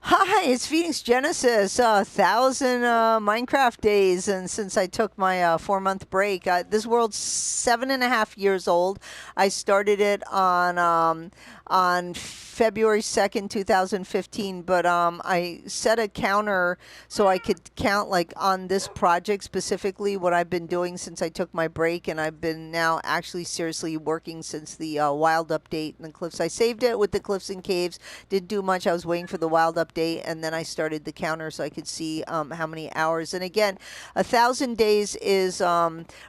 Hi, it's Phoenix Genesis. 1,000 Minecraft days, and since I took my 4 month break, this world's 7.5 years old. I started it on February 2nd, 2015, but I set a counter so I could count like on this project specifically what I've been doing since I took my break, and I've been now actually seriously working since the wild update and the cliffs. I saved it with the cliffs and caves. Didn't do much. I was waiting for the wild update, and then I started the counter so I could see how many hours. And again, 1,000 days is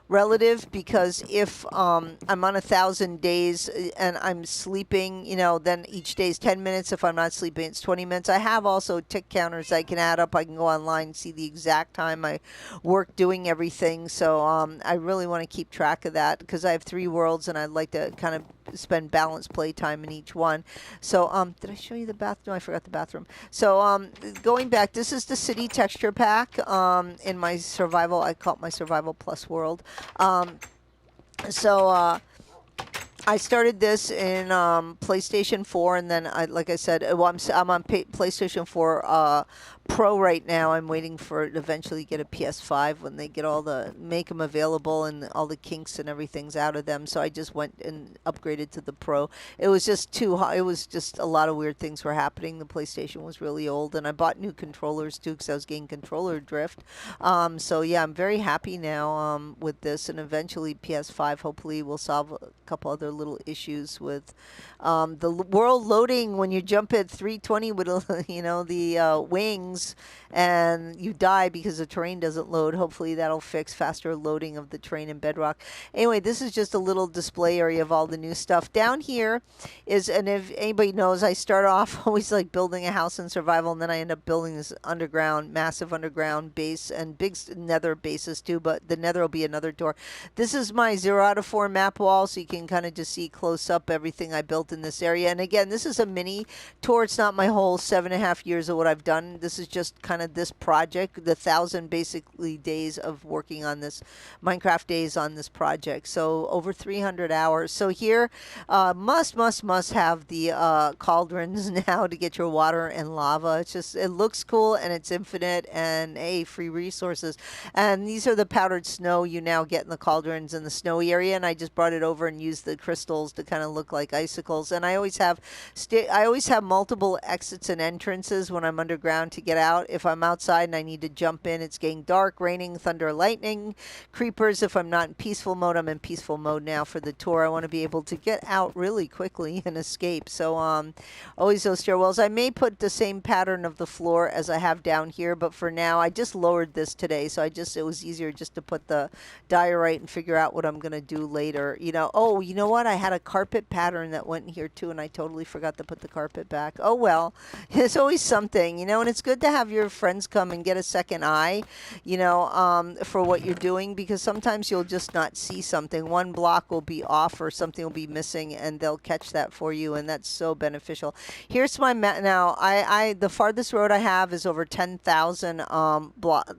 relative, because if I'm on 1,000 days and I'm sleeping, then each day is 10 minutes. If I'm not sleeping, it's 20 minutes. I have also tick counters I can add up. I can go online and see the exact time I work doing everything. So I really want to keep track of that because I have 3 worlds and I'd like to kind of spend balanced play time in each one. So did I show you the bathroom? I forgot the bathroom. So going back, this is the city texture pack in my survival. I call it my survival plus world. So I started this in PlayStation 4, and then like I said, well, I'm on PlayStation 4 Pro right now. I'm waiting for it to eventually get a PS5 when they get make them available and all the kinks and everything's out of them. So I just went and upgraded to the Pro. It was just too hot. It was just a lot of weird things were happening. The PlayStation was really old, and I bought new controllers too because I was getting controller drift. So yeah, I'm very happy now with this, and eventually PS5 hopefully will solve a couple other little issues with world loading when you jump at 320 with the wings, and you die because the terrain doesn't load. Hopefully that'll fix faster loading of the terrain in Bedrock. Anyway, this is just a little display area of all the new stuff. Down here and if anybody knows, I start off always like building a house in survival, and then I end up building this massive underground base, and big nether bases too, but the nether will be another door. This is my 0 out of 4 map wall, so you can kind of just see close up everything I built in this area. And again, this is a mini tour. It's not my whole 7.5 years of what I've done. This is just kind of this project, the 1,000 basically days of working on this Minecraft days on this project. So over 300 hours. So here, must have the cauldrons now to get your water and lava. It looks cool, and it's infinite, and free resources. And these are the powdered snow you now get in the cauldrons in the snowy area, and I just brought it over and used the crystals to kind of look like icicles. And I always have multiple exits and entrances when I'm underground to get out. If I'm outside and I need to jump in, it's getting dark, raining, thunder, lightning, creepers. If I'm not in peaceful mode, I'm in peaceful mode now for the tour. I want to be able to get out really quickly and escape. So always those stairwells. I may put the same pattern of the floor as I have down here, but for now I just lowered this today, so it was easier just to put the diorite and figure out what I'm gonna do later. Oh, you know what? I had a carpet pattern that went in here too, and I totally forgot to put the carpet back. Oh well, it's always something, and it's good to have your friends come and get a second eye, for what you're doing, because sometimes you'll just not see something. One block will be off or something will be missing, and they'll catch that for you, and that's so beneficial. Here's my map now. The farthest road I have is over 10,000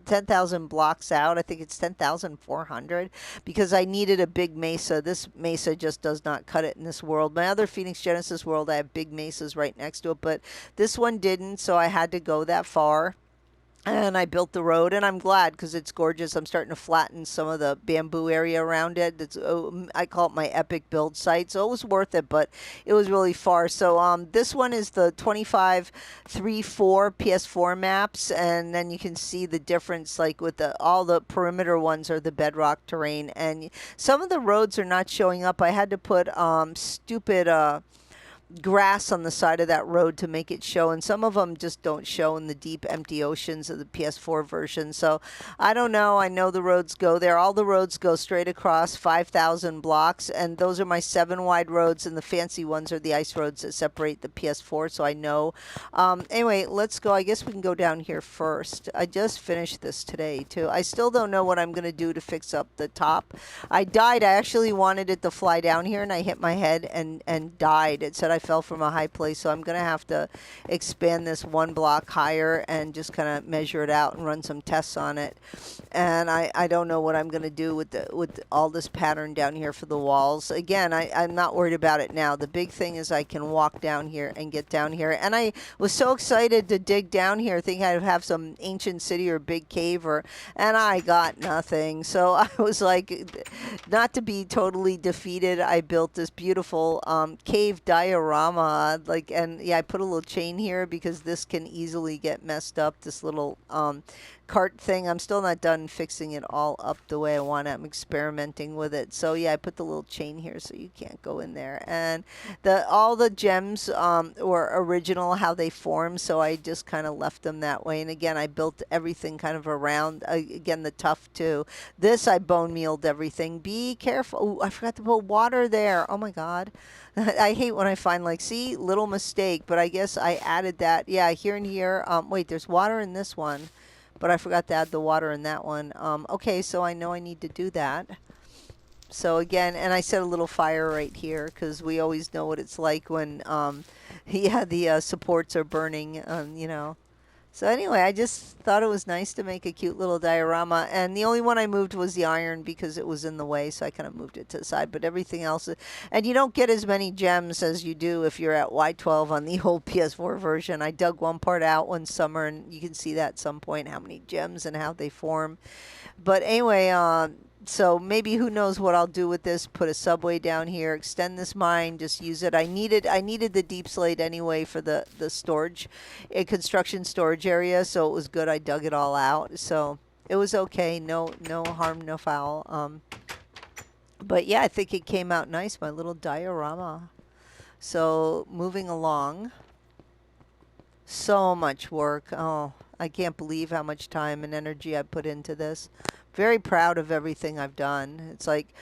10,000 blocks out. I think it's 10,400, because I needed a big mesa. This mesa just does not cut it in this world. My other Phoenix Genesis world, I have big mesas right next to it, but this one didn't, so I had to go that far. And I built the road, and I'm glad because it's gorgeous. I'm starting to flatten some of the bamboo area around it. I call it my epic build site, so it was worth it, but it was really far. So this one is the 25-3-4 PS4 maps, and then you can see the difference, like with all the perimeter ones are the bedrock terrain, and some of the roads are not showing up. I had to put stupid grass on the side of that road to make it show, and some of them just don't show in the deep empty oceans of the PS4 version. So I don't know. I know the roads go there. All the roads go straight across 5,000 blocks, and those are my 7 wide roads, and the fancy ones are the ice roads that separate the PS4, so I know. Anyway, let's go. I guess we can go down here first. I just finished this today too. I still don't know what I'm going to do to fix up the top. I died. I actually wanted it to fly down here, and I hit my head and died. It said I fell from a high place, so I'm going to have to expand this one block higher and just kind of measure it out and run some tests on it. And I don't know what I'm going to do with all this pattern down here for the walls. Again, I'm not worried about it now. The big thing is I can walk down here and get down here. And I was so excited to dig down here, thinking I'd have some ancient city or big cave, and I got nothing. So I was like, not to be totally defeated, I built this beautiful cave diorama. And yeah, I put a little chain here because this can easily get messed up. This little cart thing. I'm still not done fixing it all up the way I want it. I'm experimenting with it. So yeah, I put the little chain here so you can't go in there. And all the gems were original how they form, so I just kind of left them that way. And again, I built everything kind of around. Again, the tuft too. This I bone mealed everything. Be careful. Ooh, I forgot to put water there. Oh my God. I hate when I find see, little mistake, but I guess I added that. Yeah, here and here. Wait, there's water in this one, but I forgot to add the water in that one. Okay, so I know I need to do that. So again, and I set a little fire right here because we always know what it's like when, yeah, the supports are burning, you know. So anyway, I just thought it was nice to make a cute little diorama. And the only one I moved was the iron because it was in the way, so I kind of moved it to the side. But everything else, and you don't get as many gems as you do if you're at Y12 on the old PS4 version. I dug one part out one summer, and you can see that at some point, how many gems and how they form. But anyway, so maybe who knows what I'll do with this. Put a subway down here, extend this mine, just use it. I needed the deep slate anyway for the storage, construction storage area, so it was good. I dug it all out, so it was okay. No harm, no foul. But yeah, I think it came out nice, my little diorama. So moving along. So much work. Oh, I can't believe how much time and energy I put into this. Very proud of everything I've done. It's like,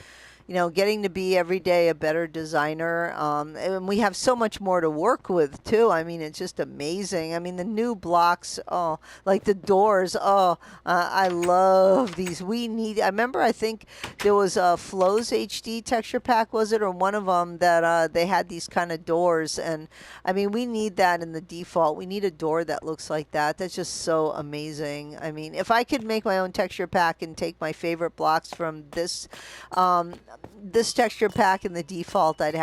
you know, getting to be every day a better designer. And we have so much more to work with too. I mean, it's just amazing. I mean, the new blocks, oh, like the doors, oh, I love these. I remember, I think there was a Flows HD texture pack, was it? Or one of them that they had these kind of doors. And I mean, we need that in the default. We need a door that looks like that. That's just so amazing. I mean, if I could make my own texture pack and take my favorite blocks from this, this texture pack in the default, I'd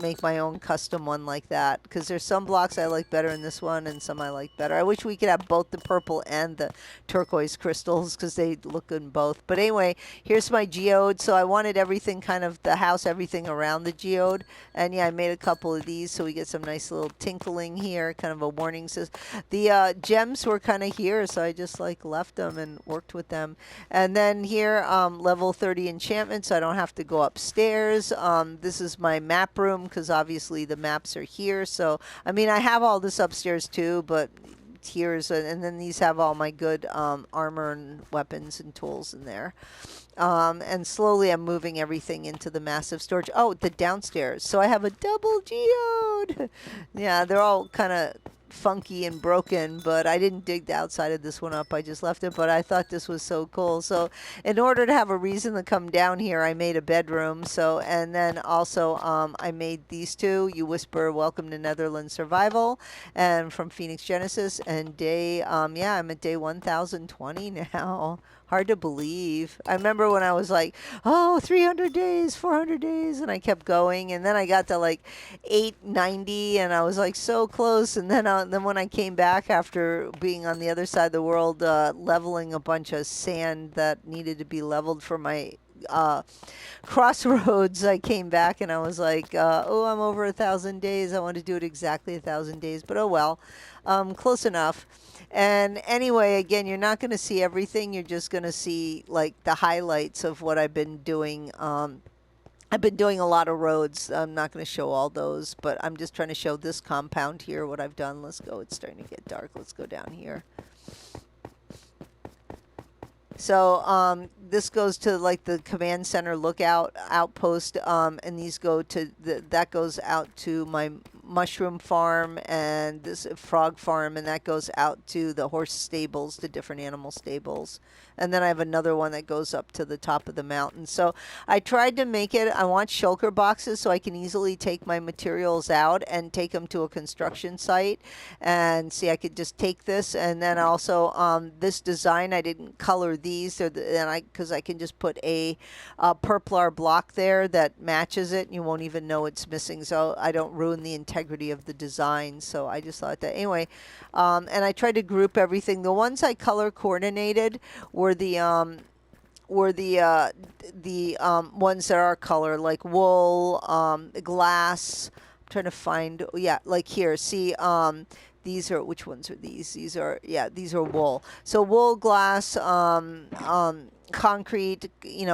make my own custom one like that, because there's some blocks I like better in this one and some I like better. I wish we could have both the purple and the turquoise crystals because they look good in both. But anyway, here's my geode. So I wanted everything kind of the house, everything around the geode, and yeah, I made a couple of these so we get some nice little tinkling here, kind of a warning system. The gems were kind of here, so I just left them and worked with them. And then here, level 30 enchantment, so I don't have to go upstairs. This is my map room because obviously the maps are here. So I mean, I have all this upstairs too, but here's and then these have all my good armor and weapons and tools in there. And slowly I'm moving everything into the massive storage. Oh, the downstairs. So I have a double geode. Yeah, they're all kind of funky and broken, but I didn't dig the outside of this one up. I just left it, but I thought this was so cool. So in order to have a reason to come down here, I made a bedroom. So, and then also I made these two. You Whisper, Welcome to Netherlands Survival, and from Phoenix Genesis. And day, yeah, I'm at day 1020 now. Hard to believe. I remember when I was like, oh, 300 days, 400 days, and I kept going, and then I got to 890, and I was so close. And then when I came back after being on the other side of the world, leveling a bunch of sand that needed to be leveled for my crossroads, I came back and I was like, oh, I'm over 1,000 days. I want to do it exactly 1,000 days, but oh well, close enough. And anyway, again, you're not going to see everything. You're just going to see the highlights of what I've been doing. I've been doing a lot of roads. I'm not going to show all those, but I'm just trying to show this compound here, what I've done. Let's go. It's starting to get dark. Let's go down here. So this goes to the command center lookout outpost, and these go to that goes out to my mushroom farm and this frog farm, and that goes out to the horse stables, the different animal stables. And then I have another one that goes up to the top of the mountain. So I tried to make it, I want shulker boxes so I can easily take my materials out and take them to a construction site. And see, I could just take this, and then also this design, I didn't color these, because I can just put a Purplar block there that matches it, and you won't even know it's missing, so I don't ruin the integrity of the design. So I just thought that anyway. And I tried to group everything. The ones I color coordinated were the ones that are color, like wool, glass. I'm trying to find, yeah, like here. See, these are, which ones are these? These are, yeah, these are wool. So wool, glass, concrete,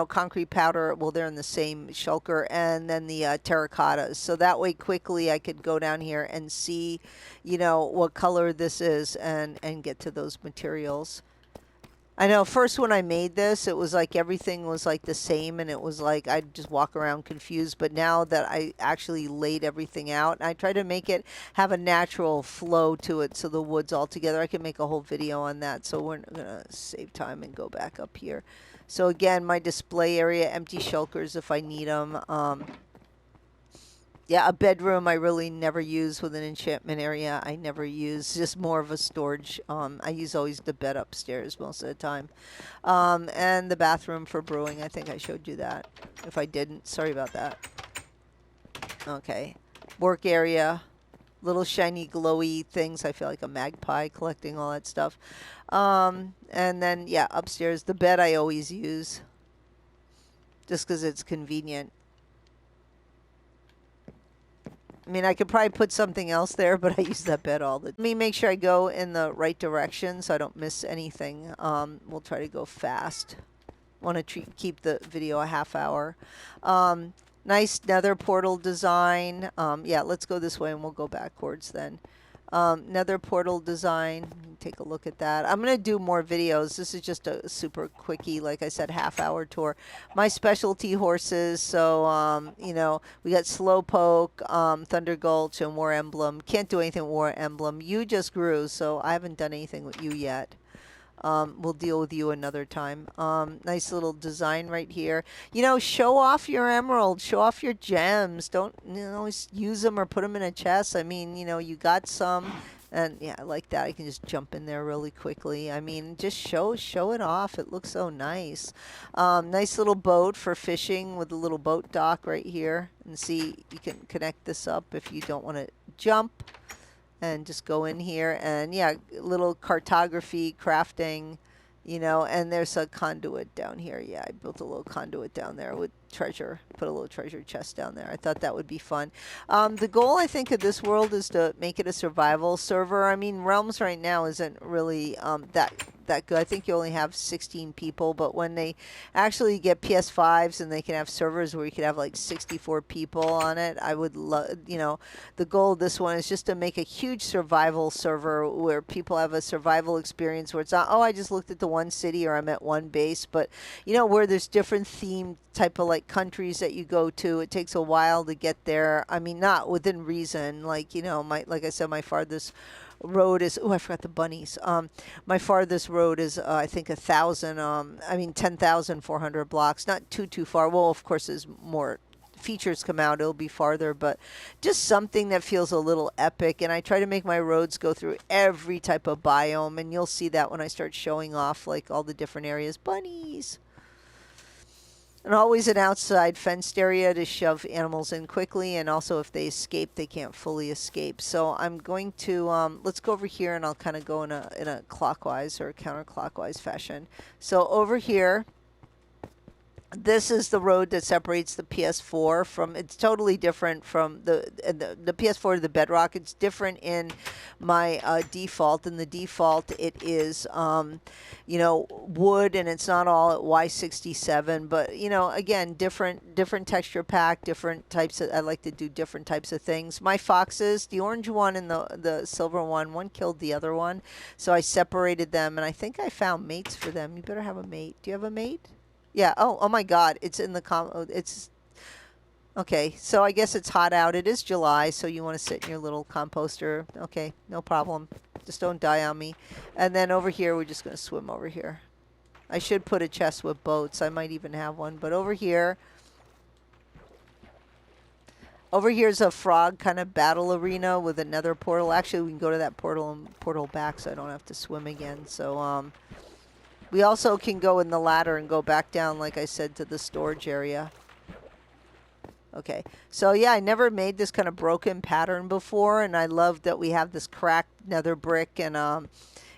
concrete powder. Well, they're in the same shulker, and then the terracottas. So that way, quickly, I could go down here and see, what color this is, and get to those materials. I know first when I made this, it was like everything was like the same, and it was like I'd just walk around confused. But now that I actually laid everything out, and I try to make it have a natural flow to it, so the woods all together. I can make a whole video on that. So we're gonna save time and go back up here. So again, my display area, empty shulkers if I need them. Yeah, a bedroom I really never use with an enchantment area. I never use, just more of a storage. I use always the bed upstairs most of the time. And the bathroom for brewing. I think I showed you that. If I didn't, sorry about that. Okay. Work area. Little shiny glowy things. I feel like a magpie collecting all that stuff. And then, yeah, upstairs. The bed I always use. Just because it's convenient. I mean, I could probably put something else there, but I use that bed all the time. Let me make sure I go in the right direction so I don't miss anything. We'll try to go fast. Want to keep the video a half hour. Nice nether portal design. Yeah, let's go this way and we'll go backwards then. Nether portal design. Take a look at that. I'm going to do more videos. This is just a super quickie, like I said, half-hour tour. My specialty horses. So, we got Slowpoke, Thunder Gulch, and War Emblem. Can't do anything with War Emblem. You just grew, so I haven't done anything with you yet. We'll deal with you another time. Nice little design right here. Show off your emeralds. Show off your gems. Don't always use them or put them in a chest. I mean, you got some. And yeah, I like that. I can just jump in there really quickly. I mean, just show it off. It looks so nice. Nice little boat for fishing with a little boat dock right here. And see, you can connect this up if you don't want to jump. And just go in here, and yeah, little cartography, crafting, and there's a conduit down here. Yeah, I built a little conduit down there with treasure, put a little treasure chest down there. I thought that would be fun. The goal, I think, of this world is to make it a survival server. I mean, Realms right now isn't really that good. I think you only have 16 people, but when they actually get PS5s and they can have servers where you could have like 64 people on it, I would love, the goal of this one is just to make a huge survival server where people have a survival experience where it's not, oh, I just looked at the one city or I'm at one base, but where there's different themed type of like countries that you go to. It takes a while to get there. I mean, not within reason. Like, like I said, my farthest road is, oh, I forgot the bunnies. My farthest road is, I think 10,400 blocks. Not too far. Well, of course, as more features come out, it'll be farther, but just something that feels a little epic. And I try to make my roads go through every type of biome, and you'll see that when I start showing off like all the different areas. Bunnies. And always an outside fenced area to shove animals in quickly, and also if they escape, they can't fully escape. So I'm going to, let's go over here, and I'll kind of go in a clockwise or counterclockwise fashion. So over here, this is the road that separates the PS4 from, it's totally different from the PS4 to the Bedrock. It's different in my default. In the default, it is, wood, and it's not all at Y67, but, again, different texture pack, different types of, I like to do different types of things. My foxes, the orange one and the silver one killed the other one, so I separated them, and I think I found mates for them. You better have a mate. Do you have a mate? Yeah. Oh my God. It's in the Okay, so I guess it's hot out. It is July, so you want to sit in your little composter. Okay, no problem. Just don't die on me. And then over here, we're just going to swim over here. I should put a chest with boats. I might even have one. But over here's a frog kind of battle arena with another portal. Actually, we can go to that portal and portal back so I don't have to swim again. So, we also can go in the ladder and go back down, like I said, to the storage area. Okay, so yeah, I never made this kind of broken pattern before, and I love that we have this cracked nether brick, and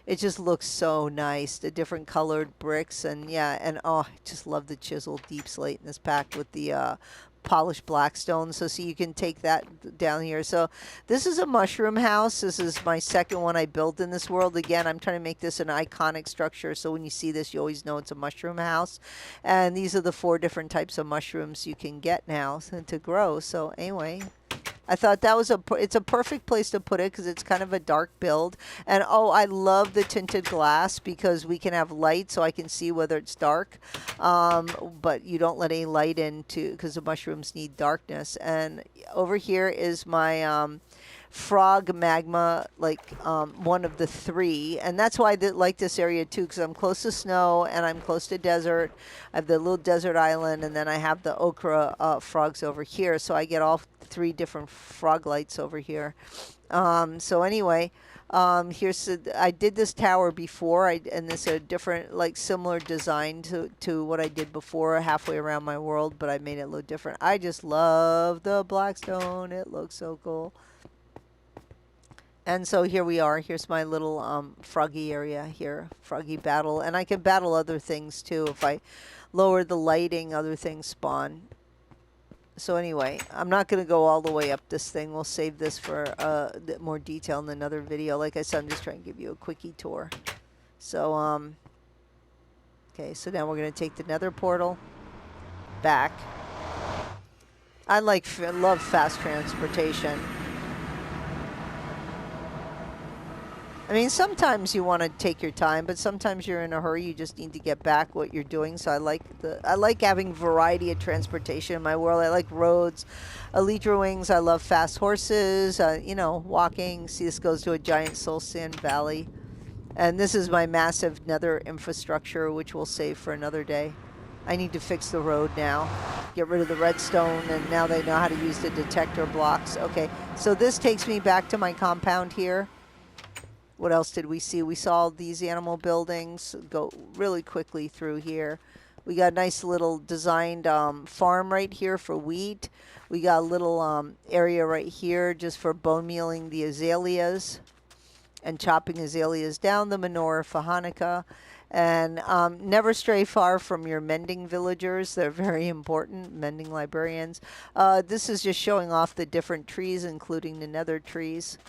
it just looks so nice, the different colored bricks, and yeah, and oh, I just love the chiseled deep slate in this pack with the polished black stone. So see, you can take that down here. So this is a mushroom house. This is my second one I built in this world. Again, I'm trying to make this an iconic structure, so when you see this, you always know it's a mushroom house. And these are the 4 different types of mushrooms you can get now to grow. So anyway, I thought that was it's a perfect place to put it because it's kind of a dark build. And oh, I love the tinted glass because we can have light so I can see whether it's dark. But you don't let any light into because the mushrooms need darkness. And over here is my frog magma, like one of the 3, and that's why I like this area too, because I'm close to snow and I'm close to desert. I have the little desert island, and then I have the okra frogs over here, so I get all 3 different frog lights over here. So anyway, I did this tower before, and this a different, like similar design to what I did before, halfway around my world, but I made it look different. I just love the blackstone. It looks so cool. And so here we are. Here's my little froggy area here, froggy battle. And I can battle other things too. If I lower the lighting, other things spawn. So anyway, I'm not going to go all the way up this thing. We'll save this for more detail in another video. Like I said, I'm just trying to give you a quickie tour. So, okay, so now we're going to take the nether portal back. I love fast transportation. I mean, sometimes you want to take your time, but sometimes you're in a hurry. You just need to get back what you're doing. So I like having variety of transportation in my world. I like roads, elytra wings. I love fast horses. You know, walking. See, this goes to a giant soul sand valley, and this is my massive nether infrastructure, which we'll save for another day. I need to fix the road now. Get rid of the redstone, and now they know how to use the detector blocks. Okay, so this takes me back to my compound here. What else did we see? We saw these animal buildings. Go really quickly through here. We got a nice little designed farm right here for wheat. We got a little area right here just for bone mealing the azaleas and chopping azaleas down, the manure for Hanukkah. And never stray far from your mending villagers. They're very important, mending librarians. This is just showing off the different trees, including the nether trees.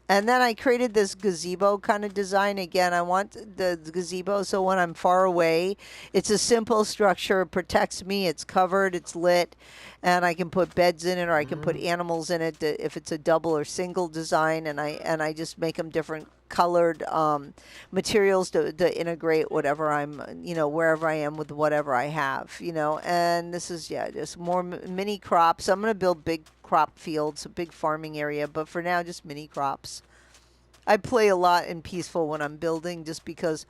And then I created this gazebo kind of design. Again, I want the gazebo so when I'm far away, it's a simple structure. It protects me. It's covered. It's lit. And I can put beds in it, or I can put animals in it if it's a double or single design. And I just make them different colored materials to integrate whatever I'm, you know, wherever I am with whatever I have, you know. And this is, yeah, just more mini crops. I'm going to build big crop fields, a big farming area, but for now, just mini crops. I play a lot in peaceful when I'm building just because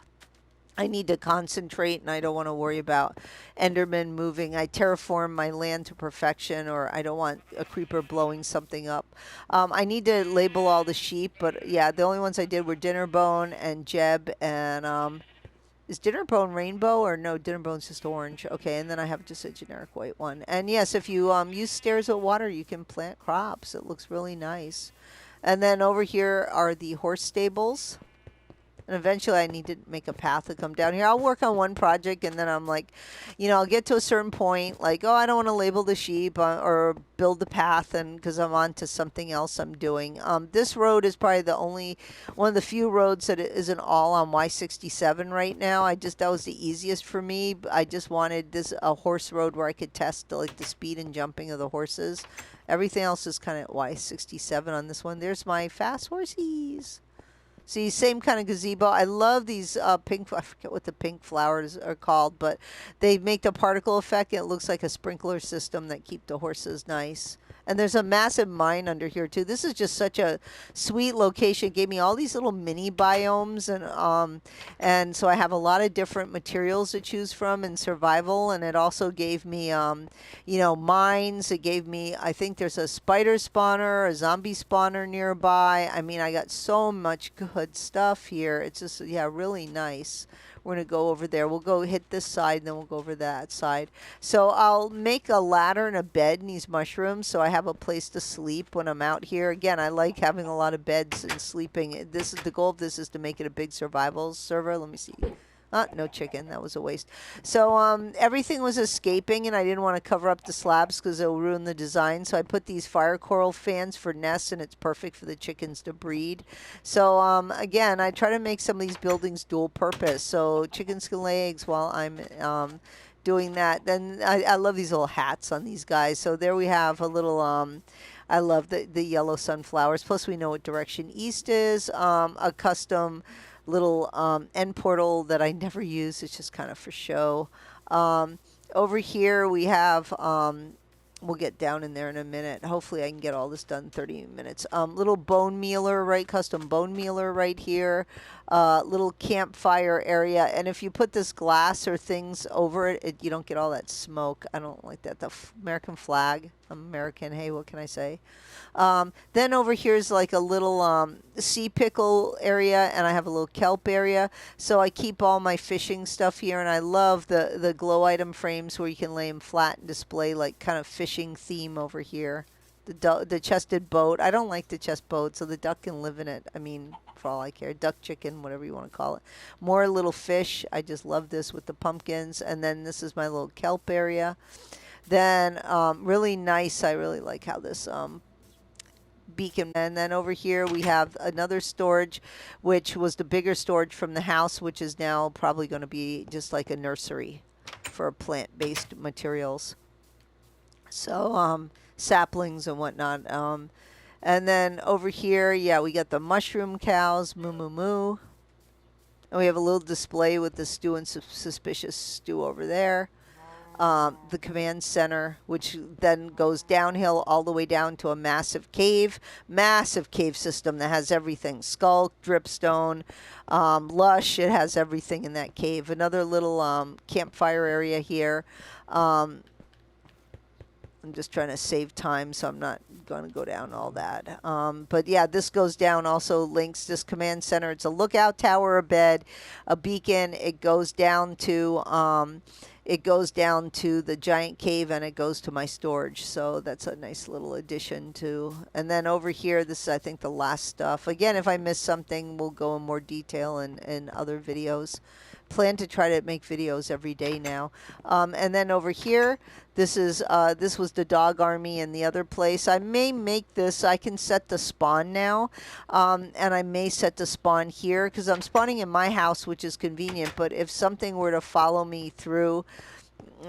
I need to concentrate and I don't want to worry about Enderman moving. I terraform my land to perfection, or I don't want a creeper blowing something up. I need to label all the sheep, but yeah, the only ones I did were Dinnerbone and Jeb, and is Dinnerbone rainbow, or no, Dinnerbone's just orange. Okay, and then I have just a generic white one. And yes, if you use stairs of water, you can plant crops. It looks really nice. And then over here are the horse stables. And eventually I need to make a path to come down here. I'll work on one project, and then I'm like, you know, I'll get to a certain point, like, oh, I don't want to label the sheep or build the path, and because I'm on to something else I'm doing. This road is probably the only one of the few roads that isn't all on Y67 right now. That was the easiest for me. I just wanted a horse road where I could test like the speed and jumping of the horses. Everything else is kind of Y67 on this one. There's my fast horsies. See, same kind of gazebo. I love these pink, I forget what the pink flowers are called, but they make the particle effect. And it looks like a sprinkler system that keep the horses nice. And there's a massive mine under here too. This is just such a sweet location. It gave me all these little mini biomes, and so I have a lot of different materials to choose from in survival. And it also gave me mines. It gave me, I think there's a spider spawner, a zombie spawner nearby. I mean, I got so much good stuff here. It's just, yeah, really nice. We're going to go over there. We'll go hit this side, and then we'll go over that side. So I'll make a ladder and a bed in these mushrooms so I have a place to sleep when I'm out here. Again, I like having a lot of beds and sleeping. This is the goal of this, is to make it a big survival server. Let me see. No chicken. That was a waste. So everything was escaping, and I didn't want to cover up the slabs because it'll ruin the design. So I put these fire coral fans for nests, and it's perfect for the chickens to breed. So again, I try to make some of these buildings dual purpose. So chickens can lay eggs while I'm doing that. Then I love these little hats on these guys. So there we have a little... I love the yellow sunflowers. Plus, we know what direction east is. A custom little end portal that I never use. It's just kind of for show. Over here we have, we'll get down in there in a minute. Hopefully I can get all this done in 30 minutes. Little bone mealer, right? Custom bone mealer right here. Little campfire area. And if you put this glass or things over it, you don't get all that smoke. I don't like that. The American flag. I'm American. Hey, what can I say? Then over here is like a little sea pickle area, and I have a little kelp area. So I keep all my fishing stuff here, and I love the glow item frames where you can lay them flat and display like kind of fishing theme over here. The chested boat. I don't like the chest boat, so the duck can live in it. I mean, for all I care. Duck, chicken, whatever you want to call it. More little fish. I just love this with the pumpkins. And then this is my little kelp area. Then really nice. I really like how this beacon. And then over here we have another storage, which was the bigger storage from the house, which is now probably going to be just like a nursery for plant-based materials. So saplings and whatnot. And then over here, yeah, we got the mushroom cows, moo moo moo. And we have a little display with the stew and suspicious stew over there. The command center, which then goes downhill all the way down to a massive cave system that has everything: skull, dripstone, lush. It has everything in that cave. Another little campfire area here. I'm just trying to save time, so I'm not going to go down all that. But yeah, this goes down, also links this command center. It's a lookout tower, a bed, a beacon. It goes down to the giant cave, and it goes to my storage. So that's a nice little addition to. And then over here, this is, I think, the last stuff. Again, if I miss something, we'll go in more detail in other videos. Plan to try to make videos every day now. And then over here, this was the dog army in the other place. I may make this. I can set the spawn now, and I may set the spawn here because I'm spawning in my house, which is convenient. But if something were to follow me through,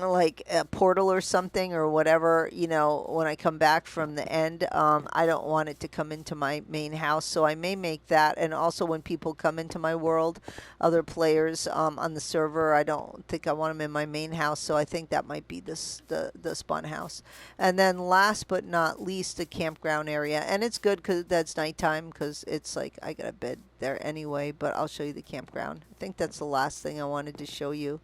like a portal or something or whatever, when I come back from the end, I don't want it to come into my main house, so I may make that. And also when people come into my world, other players on the server, I don't think I want them in my main house, so I think that might be the spawn house. And then last but not least, the campground area. And it's good because that's nighttime, because it's like I got a bed there anyway, but I'll show you the campground. I think that's the last thing I wanted to show you.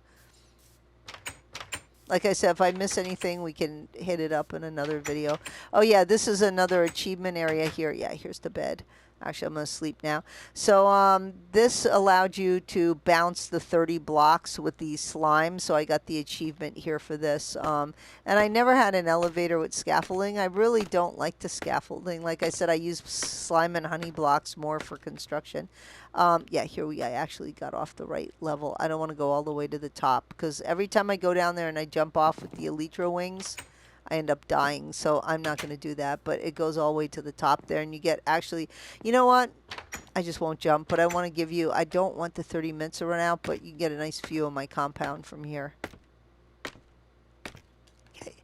Like I said, if I miss anything, we can hit it up in another video. Oh, yeah, this is another achievement area here. Yeah, here's the bed. Actually, I'm going to sleep now. So this allowed you to bounce the 30 blocks with these slimes. So I got the achievement here for this. And I never had an elevator with scaffolding. I really don't like the scaffolding. Like I said, I use slime and honey blocks more for construction. Yeah, I actually got off the right level. I don't want to go all the way to the top, because every time I go down there and I jump off with the elytra wings, I end up dying. So I'm not going to do that, but it goes all the way to the top there, and you get actually, you know what? I just won't jump, but I want to give you, I don't want the 30 minutes to run out, but you get a nice view of my compound from here. Okay.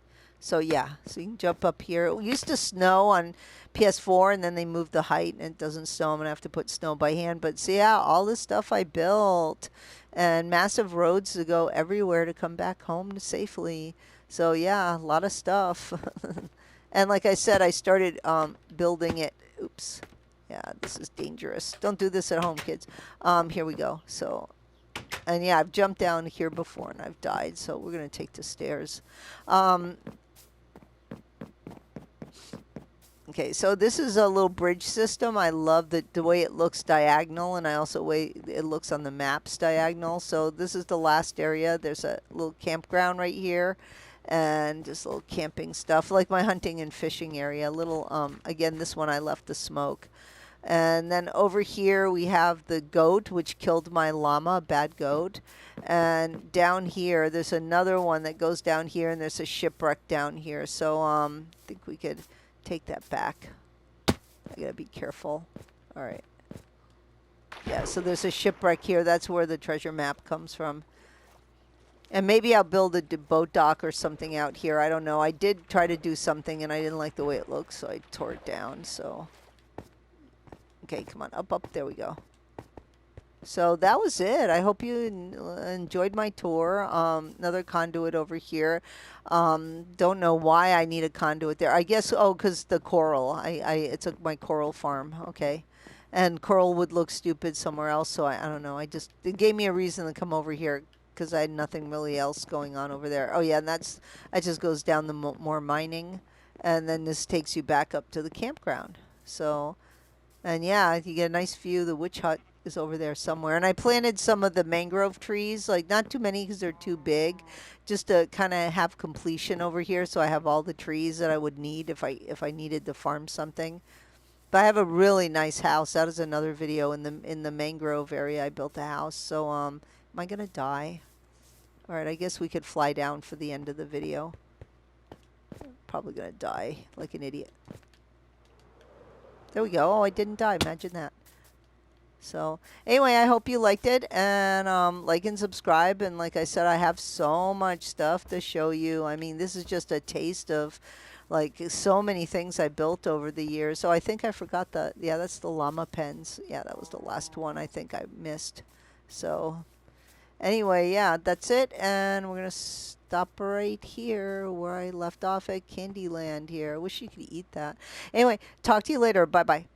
So yeah, so you can jump up here. It used to snow on PS4, and then they moved the height, and it doesn't snow. I'm gonna have to put snow by hand. But see, yeah, all this stuff I built, and massive roads to go everywhere to come back home safely. So yeah, a lot of stuff. And like I said, I started building it. Oops. Yeah, this is dangerous. Don't do this at home, kids. Here we go. So, and yeah, I've jumped down here before and I've died. So we're gonna take the stairs. Um, Okay, so this is a little bridge system. I love the way it looks diagonal, and I also way it looks on the maps diagonal. So this is the last area. There's a little campground right here, and just little camping stuff, like my hunting and fishing area. Little again, this one I left the smoke. And then over here we have the goat, which killed my llama, bad goat. And down here, there's another one that goes down here, and there's a shipwreck down here. So I think we could take that back. I gotta be careful. All right. Yeah, so there's a shipwreck here. That's where the treasure map comes from. And maybe I'll build a boat dock or something out here. I don't know. I did try to do something, and I didn't like the way it looks, so I tore it down. So, okay, come on, up, up. There we go. So that was it. I hope you enjoyed my tour. Another conduit over here. Don't know why I need a conduit there. I guess, oh, because the coral. It's my coral farm. Okay. And coral would look stupid somewhere else, so I don't know. It gave me a reason to come over here because I had nothing really else going on over there. Oh, yeah, and that just goes down the more mining. And then this takes you back up to the campground. So, and yeah, you get a nice view. The witch hut is over there somewhere. And I planted some of the mangrove trees, like not too many because they're too big, just to kind of have completion over here. So I have all the trees that I would need if I needed to farm something. But I have a really nice house. That is another video in the mangrove area. I built a house. So am I gonna die? All right, I guess we could fly down for the end of the video. Probably gonna die like an idiot. There we go. Oh, I didn't die. Imagine that. So anyway, I hope you liked it, and like and subscribe. And like I said, I have so much stuff to show you. I mean, this is just a taste of like so many things I built over the years. So I think I forgot yeah, that's the llama pens. Yeah, that was the last one I think I missed. So anyway, yeah, that's it. And we're going to stop right here where I left off at Candyland here. I wish you could eat that. Anyway, talk to you later. Bye-bye.